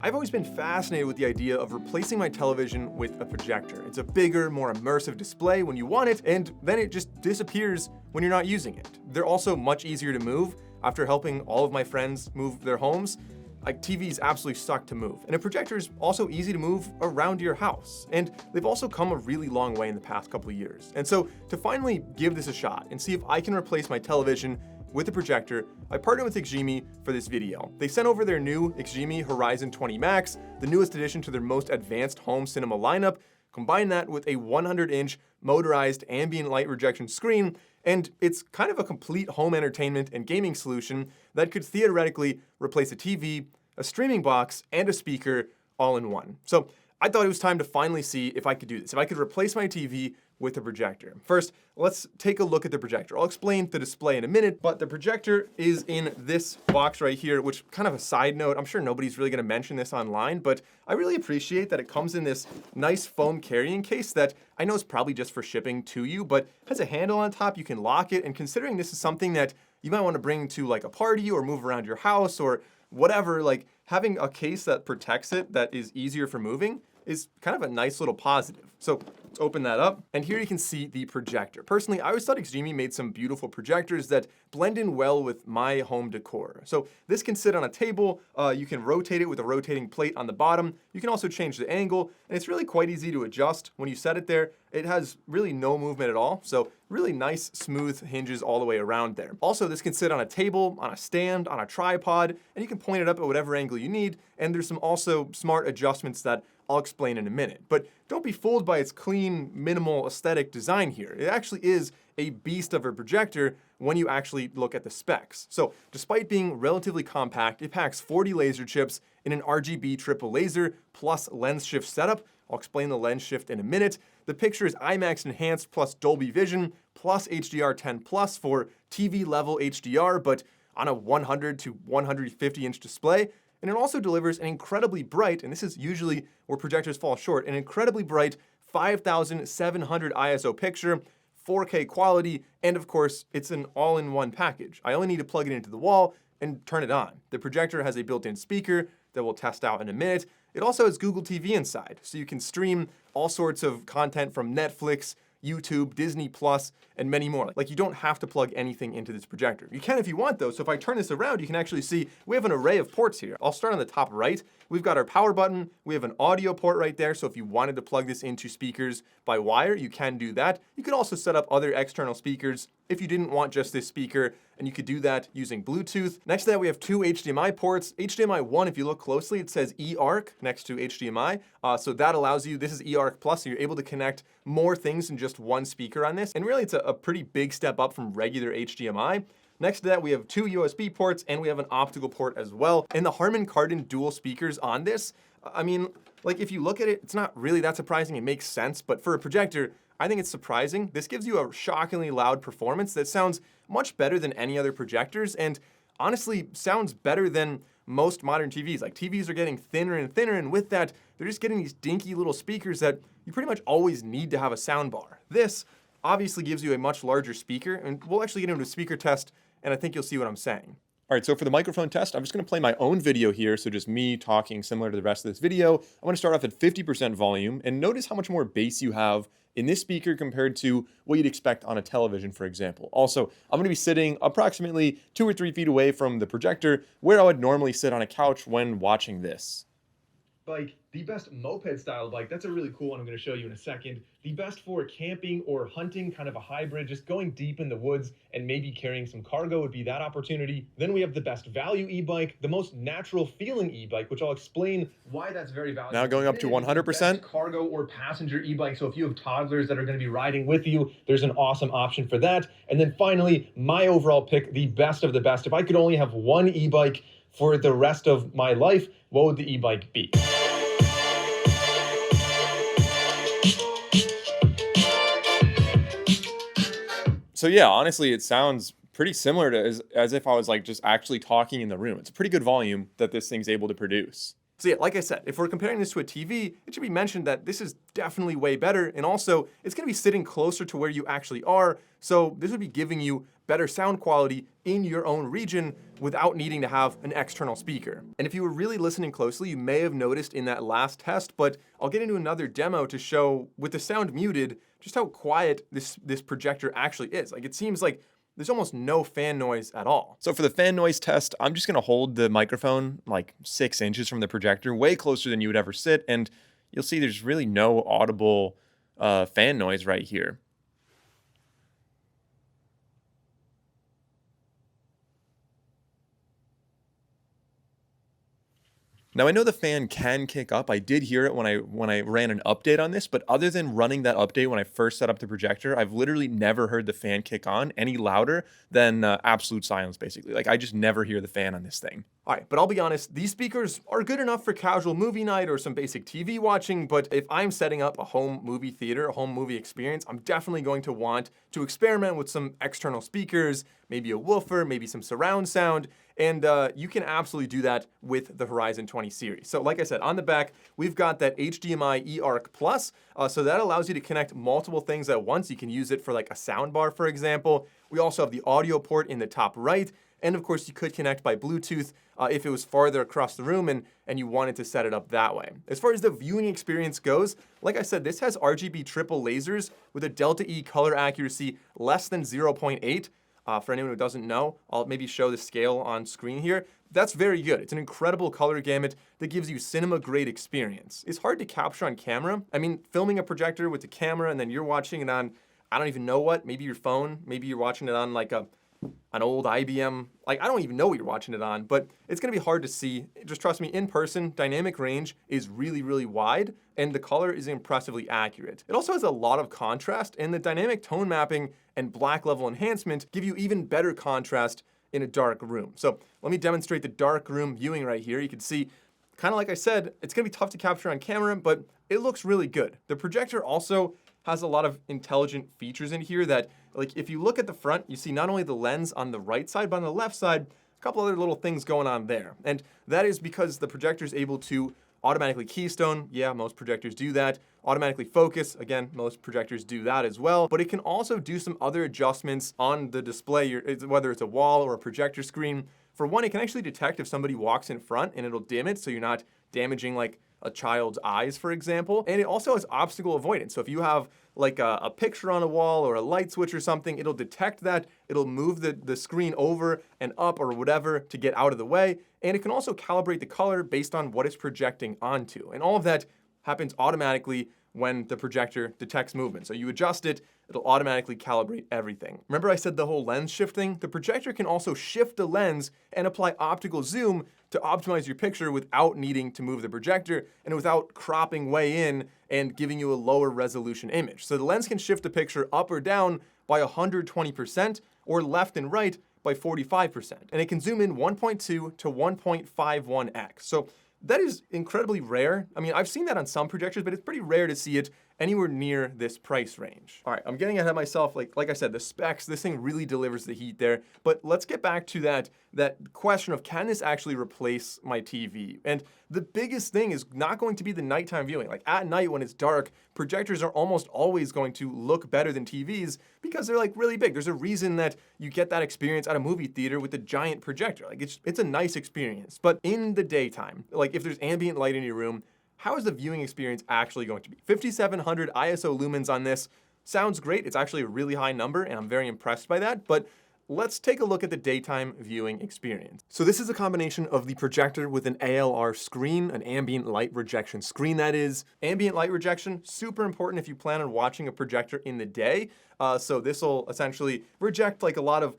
I've always been fascinated with the idea of replacing my television with a projector. It's a bigger, more immersive display when you want it, and then it just disappears when you're not using it. They're also much easier to move. After helping all of my friends move their homes, like TVs absolutely suck to move. And a projector is also easy to move around your house. And they've also come a really long way in the past couple of years. And so to finally give this a shot and see if I can replace my television with a projector, I partnered with XGIMI for this video. They sent over their new XGIMI Horizon 20 Max, the newest addition to their most advanced home cinema lineup. Combine that with a 100-inch motorized ambient light rejection screen, and it's kind of a complete home entertainment and gaming solution that could theoretically replace a TV, a streaming box, and a speaker all in one. So I thought it was time to finally see if I could do this, if I could replace my TV with a projector. First, let's take a look at the projector. I'll explain the display in a minute, but the projector is in this box right here, which, kind of a side note, I'm sure nobody's really gonna mention this online, but I really appreciate that it comes in this nice foam carrying case that I know is probably just for shipping to you, but has a handle on top, you can lock it, and considering this is something that you might wanna bring to like a party or move around your house or whatever, like having a case that protects it that is easier for moving is kind of a nice little positive. So let's open that up. And here you can see the projector. Personally, I always thought XGIMI made some beautiful projectors that blend in well with my home decor. So this can sit on a table. You can rotate it with a rotating plate on the bottom. You can also change the angle, and it's really quite easy to adjust. When you set it there, it has really no movement at all. So really nice, smooth hinges all the way around there. Also, this can sit on a table, on a stand, on a tripod, and you can point it up at whatever angle you need. And there's some also smart adjustments that I'll explain in a minute. But don't be fooled by its clean, minimal aesthetic design here. It actually is a beast of a projector when you actually look at the specs. So despite being relatively compact, it packs 40 laser chips in an RGB triple laser plus lens shift setup. I'll explain the lens shift in a minute. The picture is IMAX enhanced plus Dolby Vision plus HDR10 plus for TV level HDR, but on a 100 to 150 inch display. And it also delivers an incredibly bright, and this is usually where projectors fall short, an incredibly bright 5,700 ISO picture, 4K quality, and of course, it's an all-in-one package. I only need to plug it into the wall and turn it on. The projector has a built-in speaker that we'll test out in a minute. It also has Google TV inside, so you can stream all sorts of content from Netflix, YouTube, Disney+, and many more. Like, you don't have to plug anything into this projector. You can if you want though, so if I turn this around, you can actually see we have an array of ports here. I'll start on the top right. We've got our power button, we have an audio port right there, so if you wanted to plug this into speakers by wire, you can do that. You could also set up other external speakers if you didn't want just this speaker, and you could do that using Bluetooth. Next to that, we have two HDMI ports. HDMI 1, if you look closely, it says eARC next to HDMI. So that allows you, this is eARC Plus, so you're able to connect more things than just one speaker on this. And really, it's a pretty big step up from regular HDMI. Next to that, we have two USB ports, and we have an optical port as well. And the Harman Kardon dual speakers on this, I mean, like if you look at it, it's not really that surprising. It makes sense, but for a projector, I think it's surprising. This gives you a shockingly loud performance that sounds much better than any other projectors, and honestly sounds better than most modern TVs. Like, TVs are getting thinner and thinner, and with that, they're just getting these dinky little speakers that you pretty much always need to have a sound bar. This obviously gives you a much larger speaker, and we'll actually get into a speaker test, and I think you'll see what I'm saying. All right, so for the microphone test, I'm just gonna play my own video here, so just me talking similar to the rest of this video. I'm gonna start off at 50% volume, and notice how much more bass you have in this speaker compared to what you'd expect on a television, for example. Also, I'm gonna be sitting approximately 2 or 3 feet away from the projector, where I would normally sit on a couch when watching this. Like, the best moped style bike, that's a really cool one I'm going to show you in a second. The best for camping or hunting, kind of a hybrid, just going deep in the woods and maybe carrying some cargo would be that opportunity. Then we have the best value e-bike, the most natural feeling e-bike, which I'll explain why that's very valuable. Now going up to 100%. Cargo or passenger e-bike, so if you have toddlers that are going to be riding with you, there's an awesome option for that. And then finally, my overall pick, the best of the best. If I could only have one e-bike for the rest of my life, what would the e-bike be? So yeah, honestly, it sounds pretty similar to as if I was like just actually talking in the room. It's a pretty good volume that this thing's able to produce. So yeah, like I said, if we're comparing this to a TV, it should be mentioned that this is definitely way better, and also it's gonna be sitting closer to where you actually are, so this would be giving you better sound quality in your own region without needing to have an external speaker. And if you were really listening closely, you may have noticed in that last test, but I'll get into another demo to show, with the sound muted, just how quiet this projector actually is. Like, it seems like there's almost no fan noise at all. So for the fan noise test, I'm just gonna hold the microphone like 6 inches from the projector, way closer than you would ever sit, and you'll see there's really no audible fan noise right here. Now, I know the fan can kick up. I did hear it when I ran an update on this, but other than running that update when I first set up the projector, I've literally never heard the fan kick on any louder than absolute silence, basically. Like, I just never hear the fan on this thing. All right, but I'll be honest, these speakers are good enough for casual movie night or some basic TV watching, but if I'm setting up a home movie theater, a home movie experience, I'm definitely going to want to experiment with some external speakers, maybe a woofer, maybe some surround sound, and you can absolutely do that with the Horizon 20 series. So like I said, on the back, we've got that HDMI eARC Plus, so that allows you to connect multiple things at once. You can use it for like a sound bar, for example. We also have the audio port in the top right, and of course you could connect by Bluetooth if it was farther across the room and you wanted to set it up that way. As far as the viewing experience goes, like I said, this has RGB triple lasers with a delta E color accuracy less than 0.8. For anyone who doesn't know, I'll maybe show the scale on screen here. That's very good. It's an incredible color gamut that gives you cinema-grade experience. It's hard to capture on camera. I mean, filming a projector with the camera and then you're watching it on, I don't even know what, maybe your phone, maybe you're watching it on like an old IBM, like I don't even know what you're watching it on, but it's gonna be hard to see. Just trust me, in person, dynamic range is really, really wide, and the color is impressively accurate. It also has a lot of contrast, and the dynamic tone mapping and black level enhancement give you even better contrast in a dark room. So let me demonstrate the dark room viewing right here. You can see, kind of like I said, it's gonna be tough to capture on camera, but it looks really good. The projector also has a lot of intelligent features in here that, like, if you look at the front, you see not only the lens on the right side, but on the left side, a couple other little things going on there. And that is because the projector is able to automatically keystone. Yeah, most projectors do that. Automatically focus. Again, most projectors do that as well. But it can also do some other adjustments on the display, whether it's a wall or a projector screen. For one, it can actually detect if somebody walks in front and it'll dim it so you're not damaging like a child's eyes, for example. And it also has obstacle avoidance. So if you have like a picture on a wall or a light switch or something, it'll detect that, it'll move the screen over and up or whatever to get out of the way. And it can also calibrate the color based on what it's projecting onto. And all of that happens automatically when the projector detects movement. So you adjust it, it'll automatically calibrate everything. Remember I said the whole lens shifting? The projector can also shift the lens and apply optical zoom to optimize your picture without needing to move the projector and without cropping way in and giving you a lower resolution image. So the lens can shift the picture up or down by 120% or left and right by 45%. And it can zoom in 1.2 to 1.51x. So that is incredibly rare. I mean, I've seen that on some projectors, but it's pretty rare to see it anywhere near this price range. All right, I'm getting ahead of myself. Like I said, the specs, this thing really delivers the heat there. But let's get back to that question of, can this actually replace my TV? And the biggest thing is not going to be the nighttime viewing. Like at night when it's dark, projectors are almost always going to look better than TVs because they're like really big. There's a reason that you get that experience at a movie theater with a giant projector. Like it's a nice experience. But in the daytime, like if there's ambient light in your room, how is the viewing experience actually going to be? 5700 ISO lumens on this sounds great. It's actually a really high number, and I'm very impressed by that. But let's take a look at the daytime viewing experience. So this is a combination of the projector with an ALR screen, an ambient light rejection screen that is. Ambient light rejection, super important if you plan on watching a projector in the day. So this will essentially reject like a lot of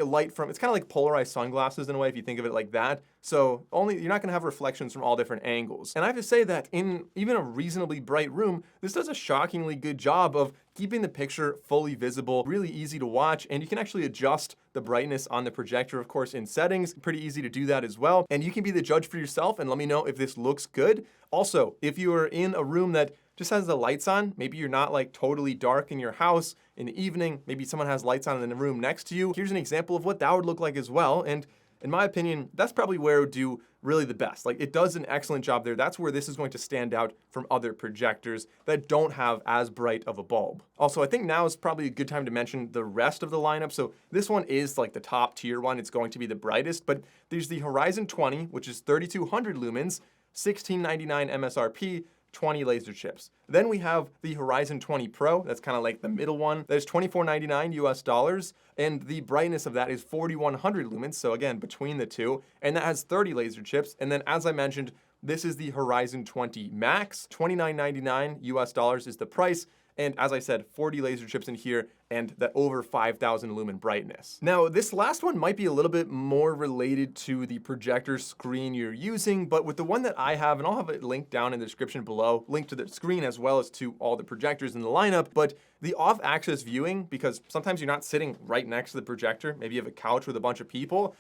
light from, it's kind of like polarized sunglasses in a way if you think of it like that. So you're not gonna have reflections from all different angles. And I have to say that in even a reasonably bright room, this does a shockingly good job of keeping the picture fully visible, really easy to watch, and you can actually adjust the brightness on the projector, of course, in settings. Pretty easy to do that as well. And you can be the judge for yourself and let me know if this looks good. Also, if you are in a room that just has the lights on, maybe you're not like totally dark in your house in the evening, maybe someone has lights on in the room next to you. Here's an example of what that would look like as well. And in my opinion, that's probably where it would do really the best. Like, it does an excellent job there. That's where this is going to stand out from other projectors that don't have as bright of a bulb. Also, I think now is probably a good time to mention the rest of the lineup. So this one is like the top tier one. It's going to be the brightest, but there's the Horizon 20, which is 3200 lumens, $1699 MSRP, 20 laser chips. Then we have the Horizon 20 Pro, that's kind of like the middle one. There's $24.99 US dollars, and the brightness of that is 4100 lumens, so again, between the two, and that has 30 laser chips. And then, as I mentioned, this is the Horizon 20 Max, $29.99 US dollars is the price. And as I said, 40 laser chips in here and that over 5,000 lumen brightness. Now, this last one might be a little bit more related to the projector screen you're using, but with the one that I have, and I'll have it linked down in the description below, linked to the screen as well as to all the projectors in the lineup, but the off-axis viewing, because sometimes you're not sitting right next to the projector, maybe you have a couch with a bunch of people,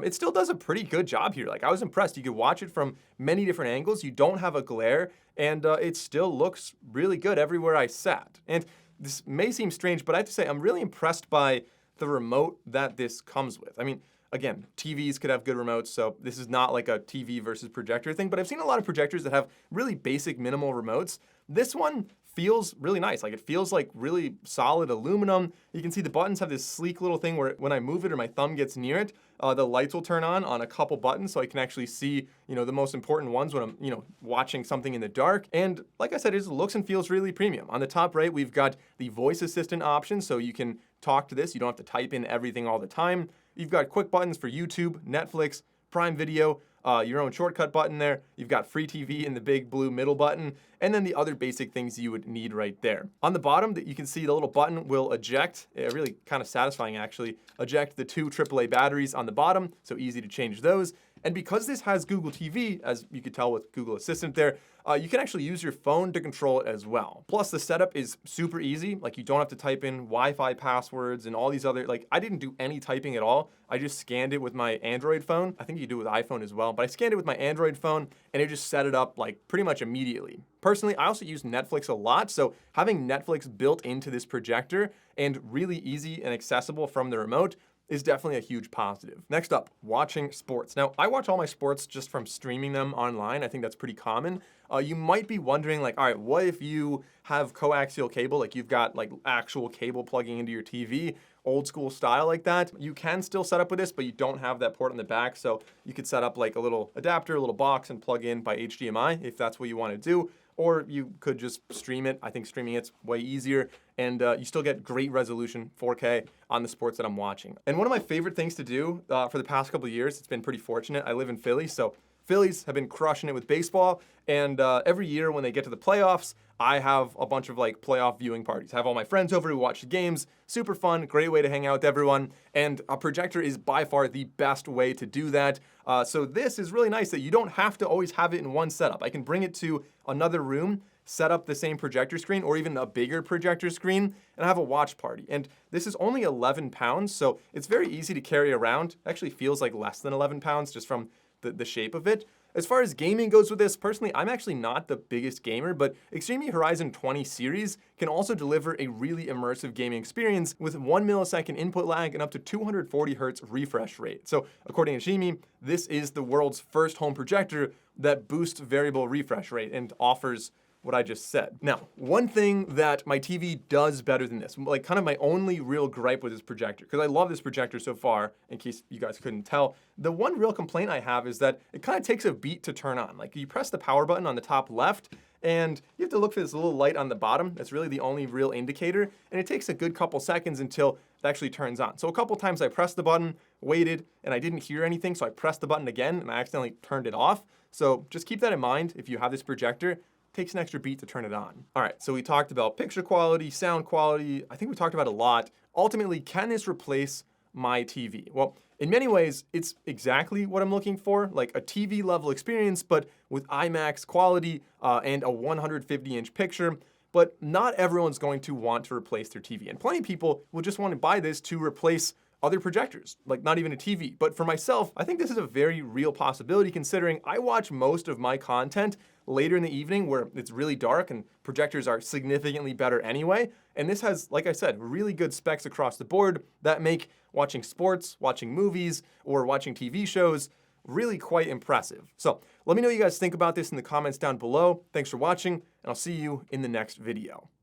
it still does a pretty good job here. Like, I was impressed. You could watch it from many different angles. You don't have a glare, and it still looks really good everywhere I sat. And this may seem strange, but I have to say I'm really impressed by the remote that this comes with. I mean, again, TVs could have good remotes, so this is not like a TV versus projector thing, but I've seen a lot of projectors that have really basic minimal remotes. This one feels really nice. Like, it feels like really solid aluminum. You can see the buttons have this sleek little thing where when I move it or my thumb gets near it, the lights will turn on a couple buttons, so I can actually see, the most important ones when I'm, watching something in the dark. And like I said, it looks and feels really premium. On the top right, we've got the voice assistant option, so you can talk to this. You don't have to type in everything all the time. You've got quick buttons for YouTube, Netflix, Prime Video, your own shortcut button there. You've got free TV in the big blue middle button, and then the other basic things you would need right there. On the bottom, you can see the little button will eject, really kind of satisfying actually, eject the two AAA batteries on the bottom, so easy to change those. And because this has Google TV, as you could tell with Google Assistant there, you can actually use your phone to control it as well. Plus, the setup is super easy. Like, you don't have to type in Wi-Fi passwords and all these other, I didn't do any typing at all. I just scanned it with my Android phone. I think you do with iPhone as well, but I scanned it with my Android phone and it just set it up pretty much immediately. Personally, I also use Netflix a lot, so having Netflix built into this projector and really easy and accessible from the remote is definitely a huge positive. Next up, watching sports. Now, I watch all my sports just from streaming them online. I think that's pretty common. You might be wondering, all right, what if you have coaxial cable, you've got actual cable plugging into your TV, old school style like that? You can still set up with this, but you don't have that port on the back, so you could set up a little adapter, a little box, and plug in by HDMI if that's what you want to do. Or you could just stream it. I think streaming it's way easier, and you still get great resolution, 4K, on the sports that I'm watching. And one of my favorite things to do for the past couple of years, it's been pretty fortunate. I live in Philly, so Phillies have been crushing it with baseball, and every year when they get to the playoffs, I have a bunch of playoff viewing parties. I have all my friends over who watch the games. Super fun, great way to hang out with everyone, and a projector is by far the best way to do that. So this is really nice that you don't have to always have it in one setup. I can bring it to another room, set up the same projector screen or even a bigger projector screen, and have a watch party. And this is only 11 pounds, so it's very easy to carry around. It actually feels like less than 11 pounds just from the shape of it. As far as gaming goes with this, personally, I'm actually not the biggest gamer, but XGIMI Horizon 20 series can also deliver a really immersive gaming experience with 1 millisecond input lag and up to 240 hertz refresh rate. So according to XGIMI, this is the world's first home projector that boosts variable refresh rate and offers what I just said. Now, one thing that my TV does better than this, kind of my only real gripe with this projector, because I love this projector so far, in case you guys couldn't tell, the one real complaint I have is that it kind of takes a beat to turn on. You press the power button on the top left, and you have to look for this little light on the bottom. That's really the only real indicator, and it takes a good couple seconds until it actually turns on. So a couple times I pressed the button, waited, and I didn't hear anything, so I pressed the button again, and I accidentally turned it off. So just keep that in mind if you have this projector. Takes an extra beat to turn it on. All right, so we talked about picture quality, sound quality. I think we talked about a lot. Ultimately, can this replace my TV? Well, in many ways, it's exactly what I'm looking for, a TV level experience, but with IMAX quality and a 150-inch picture. But not everyone's going to want to replace their TV. And plenty of people will just want to buy this to replace other projectors, not even a TV. But for myself, I think this is a very real possibility considering I watch most of my content later in the evening where it's really dark and projectors are significantly better anyway. And this has, like I said, really good specs across the board that make watching sports, watching movies, or watching TV shows really quite impressive. So let me know what you guys think about this in the comments down below. Thanks for watching, and I'll see you in the next video.